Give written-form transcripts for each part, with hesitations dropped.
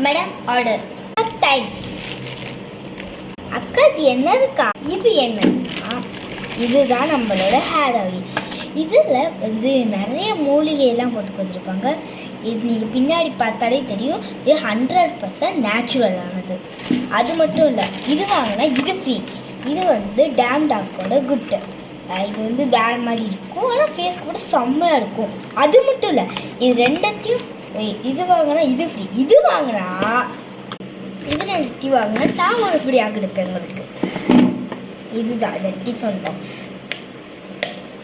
Madam order time. அக்கா இது என்னதுக்கா? இது என்ன? இதுதான் நம்மளோட ஹேர் ஆயில். இதில் வந்து நிறைய மூலிகையெல்லாம் போட்டு கொடுத்துருப்பாங்க. இது நீங்கள் பின்னாடி பார்த்தாலே தெரியும், இது 100% நேச்சுரலானது. அது மட்டும் இல்லை, இது வாங்கினா இது ஃப்ரீ. இது வந்து டேம் டாக்கோட குட்டு. இது வந்து வேறு மாதிரி இருக்கும், ஆனால் ஃபேஸ்க்கு கூட செம்மையாக இருக்கும். அது மட்டும் இல்லை, இது ரெண்டத்தையும் இது வாங்கினா இது ஃப்ரீ. இது வாங்கினா இது ரெண்டத்தையும் வாங்கினா நான் ஒரு ஃப்ரீயாக எடுப்பேன் உங்களுக்கு. இதுதான் இந்த டிஃபன் பாக்ஸ்.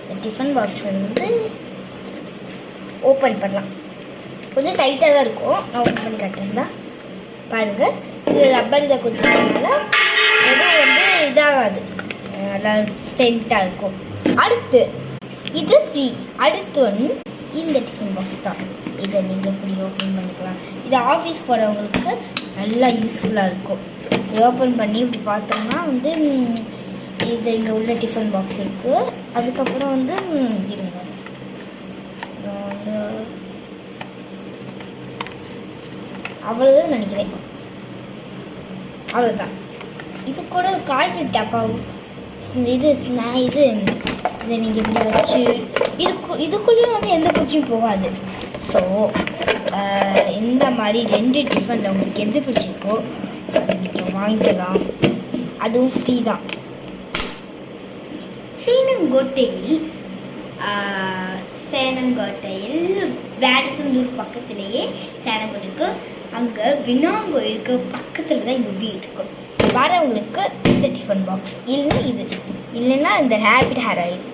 இந்த டிஃபன் பாக்ஸ் வந்து ஓப்பன் பண்ணலாம். கொஞ்சம் டைட்டாக தான் இருக்கும். நான் ஓப்பன் பண்ணி காட்டுறேன் பாருங்கள். இது ரப்பர் இதை கொடுத்துருக்கனால எதுவும் வந்து இதாகாது, நல்லா ஸ்ட்ரென்த்தாக இருக்கும். அடுத்து இது ஃப்ரீ. அடுத்து ஒன்று இந்த டிஃபன் பாக்ஸ் தான். இதை நீங்கள் இப்படி ஓப்பன் பண்ணிக்கலாம். இது ஆஃபீஸ் போகிறவங்களுக்கு நல்லா யூஸ்ஃபுல்லாக இருக்கும். இப்படி ஓப்பன் பண்ணி இப்படி பார்த்தோம்னா வந்து இது இங்கே உள்ள டிஃபன் பாக்ஸ் இருக்குது. அதுக்கப்புறம் வந்து இருங்க, அவ்வளோதான் நினைக்கிறேன். அவ்வளோதான். இது கூட காய்கறி டப்பாவும் இது இதை நீங்கள் இப்படி வச்சு இதுக்குள்ளேயும் வந்து எந்த பூச்சியும் போகாது. ஸோ இந்த மாதிரி 2 டிஃபனில் உங்களுக்கு எது பிடிச்சிருக்கோ அதை நீங்கள் வாங்கிக்கலாம். அதுவும் ஃப்ரீ தான். சேனங்கோட்டையில் வேடசந்தூர் பக்கத்துலேயே சேனங்கோட்டைக்கு அங்கே வினாங்கோயிலுக்கு பக்கத்தில் தான் எங்கள் வீடு இருக்கும். வரவங்களுக்கு இந்த டிஃபன் பாக்ஸ் இல்லைன்னா இந்த ரேபிட் ஹேர் ஆயில்.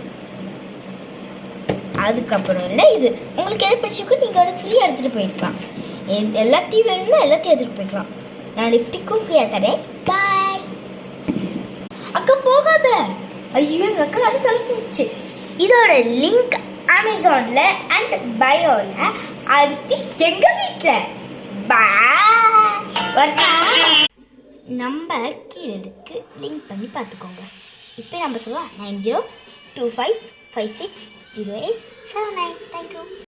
அதுக்கப்புறம் இல்லை, இது உங்களுக்கு எது பிடிச்சிருக்கோ நீங்கள் அதுக்கு ஃப்ரீயாக எடுத்துகிட்டு போயிருக்கலாம். எல்லாத்தையும் வேணும்னா எல்லாத்தையும் எடுத்துகிட்டு போய்க்கலாம். நான் லிஃப்ட்டுக்கும் ஃப்ரீயாக தரேன். பாய். அக்கா போகாத. ஐயோ எங்கள் அக்கா அது சொல்லிடுச்சு. இதோட லிங்க் அமேசானில் அண்ட் பயோவில், அடுத்து எங்கள் வீட்டில். நம்பர் கீழே இருக்கு, லிங்க் பண்ணி பார்த்துக்கோங்க. இப்போ நம்ம சொல்லலாம் 9025560879. தேங்க்யூ.